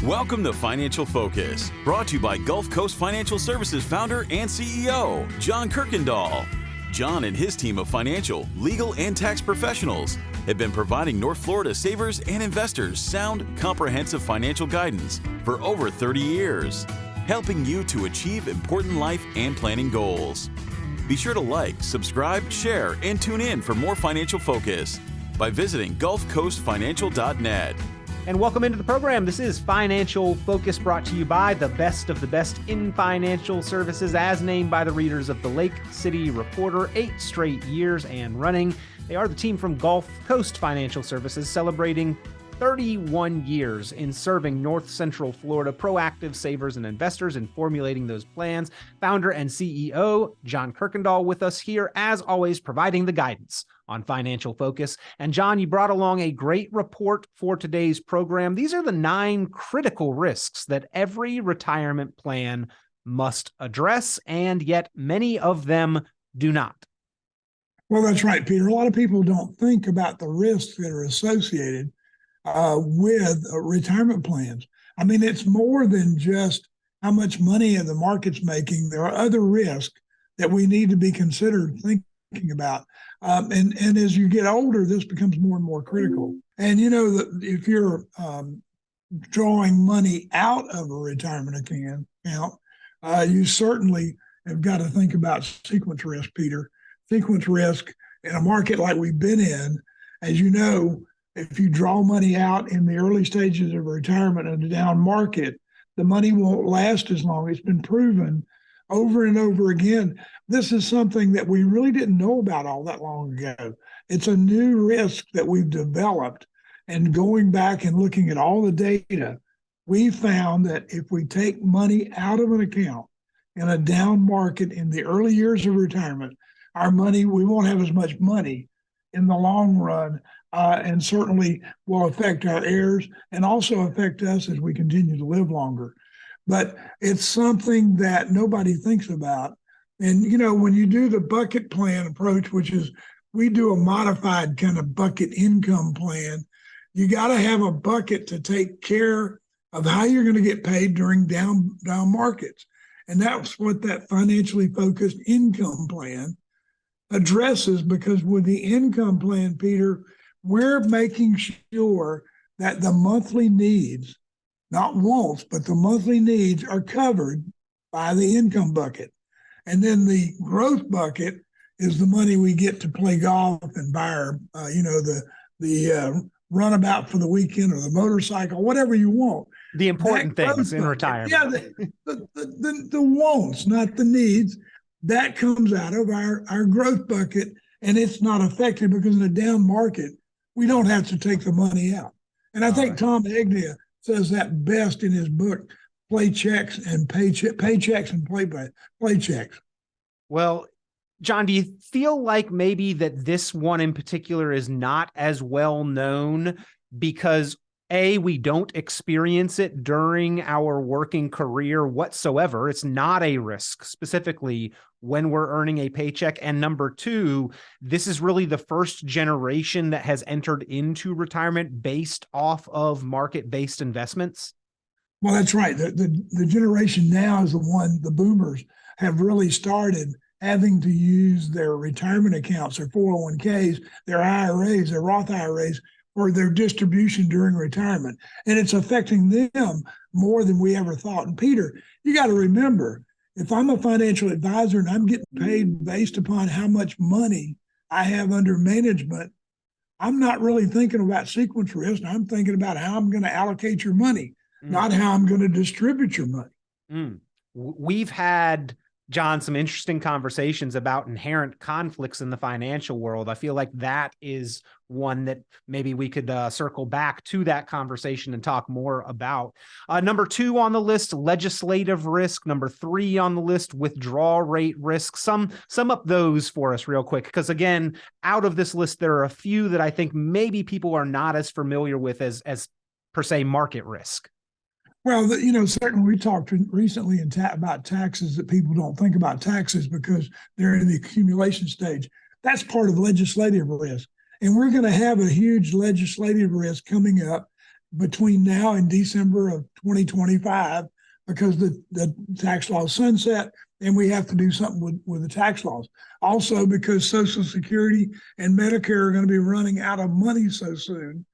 Welcome to Financial Focus, brought to you by GulfCoast Financial Services founder and CEO, John Kuykendall. John and his team of financial, legal, and tax professionals have been providing North Florida savers and investors sound, comprehensive financial guidance for over 30 years, helping you to achieve important life and planning goals. Be sure to like, subscribe, share, and tune in for more Financial Focus by visiting GulfCoastFinancial.net. And welcome into the program. This is Financial Focus, brought to you by the best of the best in financial services, as named by the readers of the Lake City Reporter, 8 straight years and running. They are the team from GulfCoast Financial Services, celebrating 31 years in serving North Central Florida proactive savers and investors in formulating those plans. Founder and CEO John Kuykendall with us here, as always, providing the guidance on Financial Focus. And John, you brought along a great report for today's program. These are the 9 critical risks that every retirement plan must address, and yet many of them do not. Well, that's right, Peter. A lot of people don't think about the risks that are associated with retirement plans. I mean, it's more than just how much money the market's making. There are other risks that we need to be considered thinking about. And as you get older, this becomes more and more critical. And, you know, if you're drawing money out of a retirement account, you certainly have got to think about sequence risk, Peter. Sequence risk in a market like we've been in, as you know, if you draw money out in the early stages of retirement in a down market, the money won't last as long. It's been proven over and over again. This is something that we really didn't know about all that long ago. It's a new risk that we've developed. And going back and looking at all the data, we found that if we take money out of an account in a down market in the early years of retirement, we won't have as much money in the long run, and certainly will affect our heirs and also affect us as we continue to live longer. But it's something that nobody thinks about. And, you know, when you do the bucket plan approach, which is we do a modified kind of bucket income plan, you got to have a bucket to take care of how you're going to get paid during down markets. And that's what that financially focused income plan addresses, because with the income plan, Peter, we're making sure that the monthly needs, not wants, but the monthly needs are covered by the income bucket. And then the growth bucket is the money we get to play golf and buy our, the runabout for the weekend or the motorcycle, whatever you want. The important things in retirement. Yeah, the wants, not the needs. That comes out of our growth bucket, and it's not affected because in a down market, we don't have to take the money out. And I think Tom Egnia says that best in his book, Paychecks and Playchecks. Well, John, do you feel like maybe that this one in particular is not as well known because A, we don't experience it during our working career whatsoever? It's not a risk specifically when we're earning a paycheck. And number 2, this is really the first generation that has entered into retirement based off of market-based investments. Well, that's right. The generation now is the one, the boomers have really started having to use their retirement accounts, their 401ks, their IRAs, their Roth IRAs, or their distribution during retirement. And it's affecting them more than we ever thought. And Peter, you got to remember, if I'm a financial advisor and I'm getting paid based upon how much money I have under management, I'm not really thinking about sequence risk. I'm thinking about how I'm going to allocate your money, not how I'm going to distribute your money. We've had, John, some interesting conversations about inherent conflicts in the financial world. I feel like that is one that maybe we could circle back to that conversation and talk more about. Number 2 on the list, legislative risk. Number 3 on the list, withdrawal rate risk. Sum up those for us real quick, because again, out of this list, there are a few that I think maybe people are not as familiar with as per se market risk. Well, certainly we talked recently about taxes, that people don't think about taxes because they're in the accumulation stage. That's part of legislative risk. And we're going to have a huge legislative risk coming up between now and December of 2025 because the tax laws sunset and we have to do something with the tax laws. Also, because Social Security and Medicare are going to be running out of money so soon,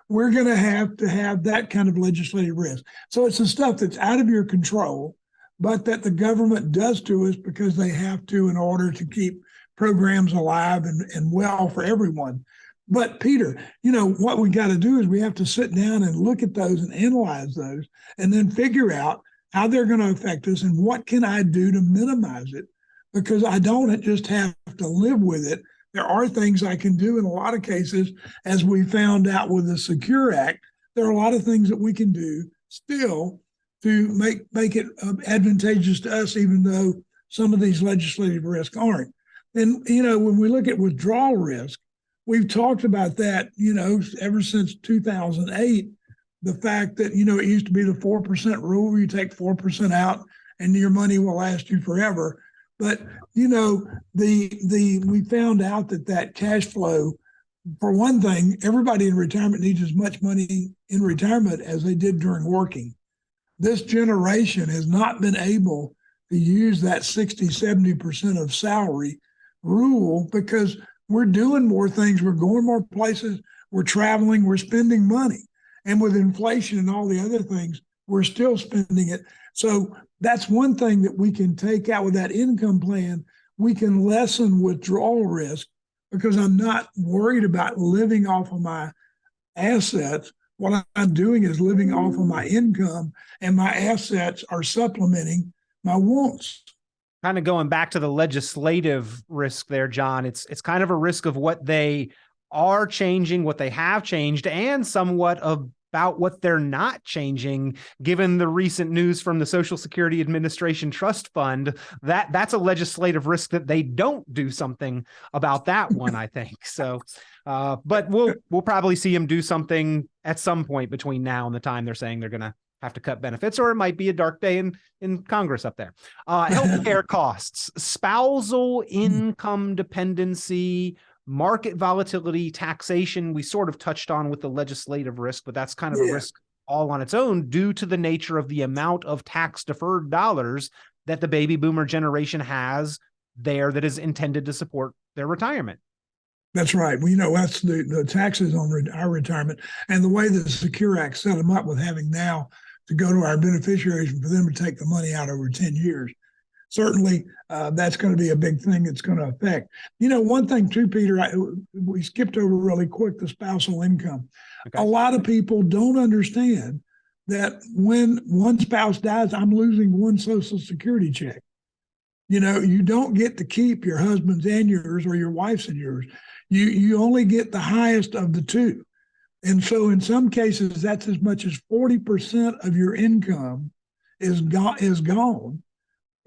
we're going to have that kind of legislative risk. So it's the stuff that's out of your control, but that the government does to us because they have to in order to keep programs alive and well for everyone. But Peter, what we got to do is we have to sit down and look at those and analyze those and then figure out how they're going to affect us and what can I do to minimize it, because I don't just have to live with it. There are things I can do in a lot of cases, as we found out with the Secure Act. There are a lot of things that we can do still to make it advantageous to us, even though some of these legislative risks aren't. And, when we look at withdrawal risk, we've talked about that, ever since 2008. The fact that, it used to be the 4% rule, you take 4% out and your money will last you forever. But, we found out that cash flow, for one thing, everybody in retirement needs as much money in retirement as they did during working. This generation has not been able to use that 60-70% of salary rule because we're doing more things. We're going more places. We're traveling. We're spending money. And with inflation and all the other things, we're still spending it. So that's one thing that we can take out with that income plan. We can lessen withdrawal risk because I'm not worried about living off of my assets. What I'm doing is living off of my income, and my assets are supplementing my wants. Kind of going back to the legislative risk there, John, it's kind of a risk of what they are changing, what they have changed, and somewhat about what they're not changing, given the recent news from the Social Security Administration Trust Fund. That's a legislative risk that they don't do something about that one, I think. So, but we'll probably see them do something at some point between now and the time they're saying they're going to have to cut benefits, or it might be a dark day in Congress up there. Healthcare costs, spousal income dependency, market volatility, taxation, we sort of touched on with the legislative risk, but that's kind of a risk all on its own due to the nature of the amount of tax deferred dollars that the baby boomer generation has there that is intended to support their retirement. That's right. Well, that's the taxes on our retirement, and the way the Secure Act set them up with having now to go to our beneficiaries and for them to take the money out over 10 years. Certainly, that's going to be a big thing that's going to affect. One thing too, Peter, we skipped over really quick, the spousal income. Okay. A lot of people don't understand that when one spouse dies, I'm losing one Social Security check. You don't get to keep your husband's and yours or your wife's and yours. You only get the highest of the two. And so in some cases, that's as much as 40% of your income is gone.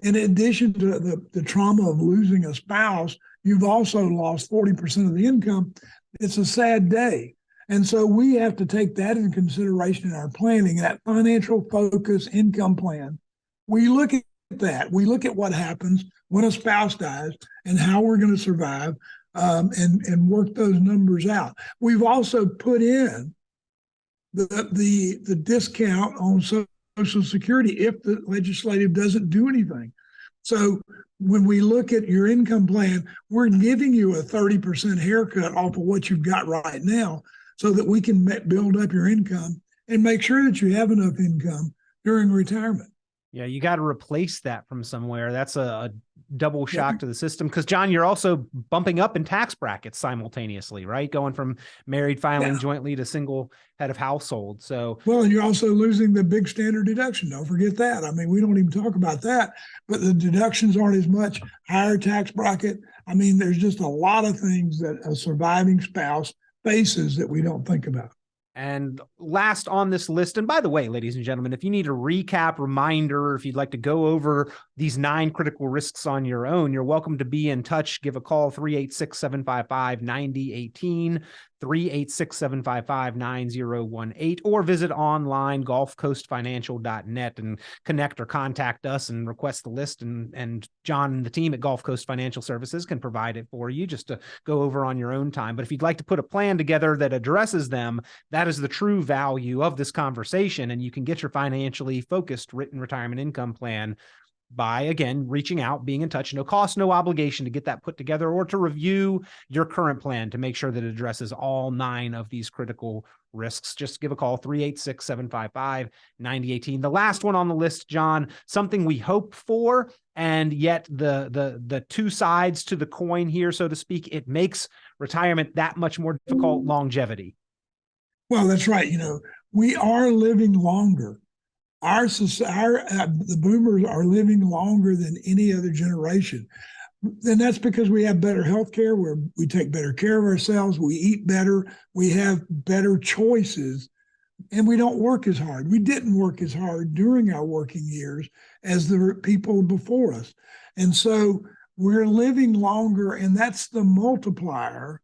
In addition to the trauma of losing a spouse, you've also lost 40% of the income. It's a sad day. And so we have to take that into consideration in our planning, that financial focus income plan. We look at that. We look at what happens when a spouse dies and how we're going to survive, and work those numbers out. We've also put in the discount on Social Security if the legislative doesn't do anything. So when we look at your income plan, we're giving you a 30% haircut off of what you've got right now so that we can build up your income and make sure that you have enough income during retirement. Yeah, you got to replace that from somewhere. That's a double shock to the system. Because, John, you're also bumping up in tax brackets simultaneously, right? Going from married filing jointly to single head of household. So, well, and you're also losing the big standard deduction. Don't forget that. I mean, we don't even talk about that, but the deductions aren't as much. Higher tax bracket. I mean, there's just a lot of things that a surviving spouse faces that we don't think about. And last on this list, and by the way, ladies and gentlemen, if you need a recap, reminder, if you'd like to go over these 9 critical risks on your own, you're welcome to be in touch. Give a call, 386-755-9018, 386-755-9018, or visit online, GulfCoastFinancial.net, and connect or contact us and request the list. And John and the team at Gulf Coast Financial Services can provide it for you just to go over on your own time. But if you'd like to put a plan together that addresses them, that is the true value of this conversation. And you can get your financially focused written retirement income plan by, again, reaching out, being in touch. No cost, no obligation to get that put together or to review your current plan to make sure that it addresses all 9 of these critical risks. Just give a call, 386-755-9018. The last one on the list, John, something we hope for, and yet the 2 sides to the coin here, so to speak, it makes retirement that much more difficult: longevity. Well, that's right. We are living longer. The boomers are living longer than any other generation. And that's because we have better health care, where we take better care of ourselves, we eat better, we have better choices, and we don't work as hard. We didn't work as hard during our working years as the people before us. And so we're living longer, and that's the multiplier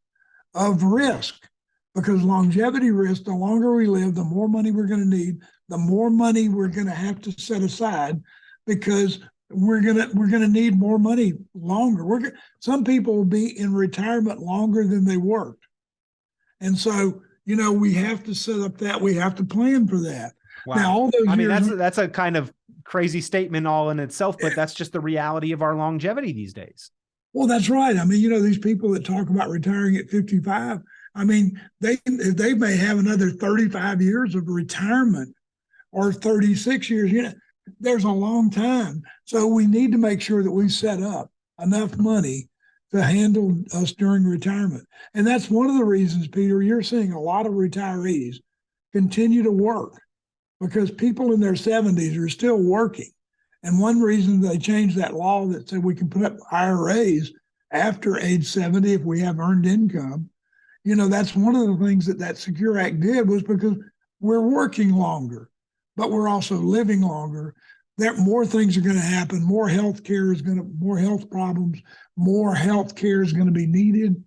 of risk, because longevity risk, the longer we live, the more money we're going to need, the more money we're going to have to set aside, because we're going to need more money longer. Some people will be in retirement longer than they worked. And so, we have to set up that, we have to plan for that. Wow. Now, all those that's a kind of crazy statement all in itself, but that's just the reality of our longevity these days. Well, that's right. These people that talk about retiring at 55, they may have another 35 years of retirement or 36 years. There's a long time. So we need to make sure that we set up enough money to handle us during retirement. And that's one of the reasons, Peter, you're seeing a lot of retirees continue to work, because people in their 70s are still working. And one reason they changed that law that said we can put up IRAs after age 70 if we have earned income, that's one of the things that Secure Act did, was because we're working longer, but we're also living longer. More things are going to happen. More health problems, more health care is going to be needed. A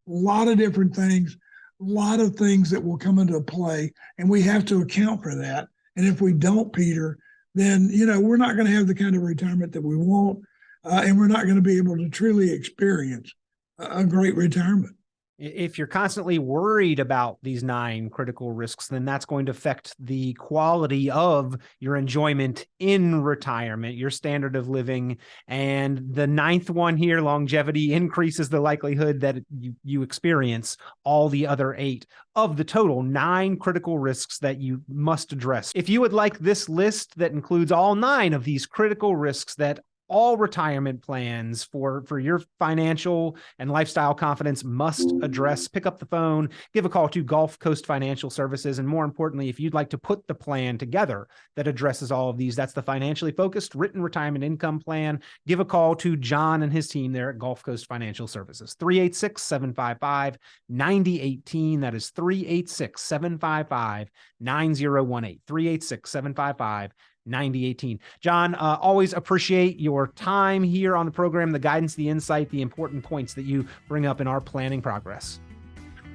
lot of different things, a lot of things that will come into play, and we have to account for that. And if we don't, Peter, then, we're not going to have the kind of retirement that we want, and we're not going to be able to truly experience a great retirement. If you're constantly worried about these 9 critical risks, then that's going to affect the quality of your enjoyment in retirement, your standard of living. And the 9th one here, longevity, increases the likelihood that you experience all the other 8 of the total 9 critical risks that you must address. If you would like this list that includes all 9 of these critical risks that all retirement plans for your financial and lifestyle confidence must address, pick up the phone, give a call to Gulf Coast Financial Services. And more importantly, if you'd like to put the plan together that addresses all of these, that's the financially focused written retirement income plan. Give a call to John and his team there at Gulf Coast Financial Services, 386-755-9018. That is 386-755-9018, 386-755-9018. 9018. John, always appreciate your time here on the program, the guidance, the insight, the important points that you bring up in our planning progress.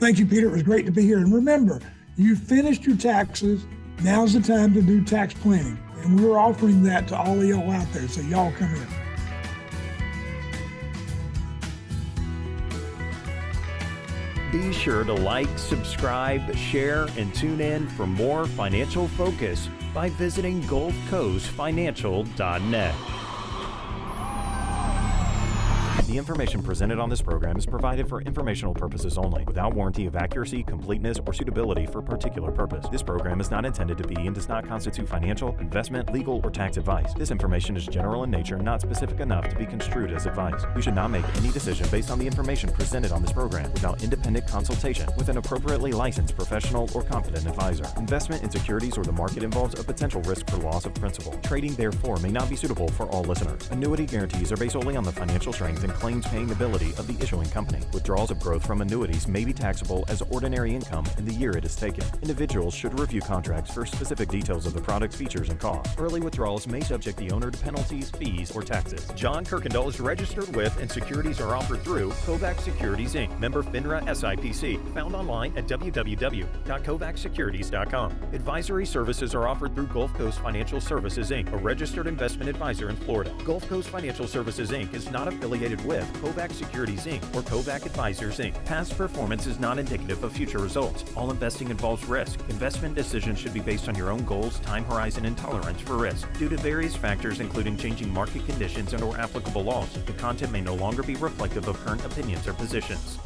Thank you, Peter. It was great to be here. And remember, you finished your taxes. Now's the time to do tax planning. And we're offering that to all of y'all out there. So y'all come in. Be sure to like, subscribe, share, and tune in for more financial focus by visiting GulfCoastFinancial.net. The information presented on this program is provided for informational purposes only, without warranty of accuracy, completeness, or suitability for a particular purpose. This program is not intended to be and does not constitute financial, investment, legal, or tax advice. This information is general in nature, not specific enough to be construed as advice. You should not make any decision based on the information presented on this program without independent consultation with an appropriately licensed professional or competent advisor. Investment in securities or the market involves a potential risk for loss of principal. Trading, therefore, may not be suitable for all listeners. Annuity guarantees are based solely on the financial strength and and claims-paying ability of the issuing company. Withdrawals of growth from annuities may be taxable as ordinary income in the year it is taken. Individuals should review contracts for specific details of the product's features and costs. Early withdrawals may subject the owner to penalties, fees, or taxes. John Kuykendall is registered with and securities are offered through Kovac Securities, Inc., member FINRA SIPC, found online at www.kovacsecurities.com. Advisory services are offered through GulfCoast Financial Services, Inc., a registered investment advisor in Florida. GulfCoast Financial Services, Inc. is not affiliated with Kovac Securities, Inc. or Kovac Advisors, Inc. Past performance is not indicative of future results. All investing involves risk. Investment decisions should be based on your own goals, time horizon, and tolerance for risk. Due to various factors including changing market conditions and/or applicable laws, the content may no longer be reflective of current opinions or positions.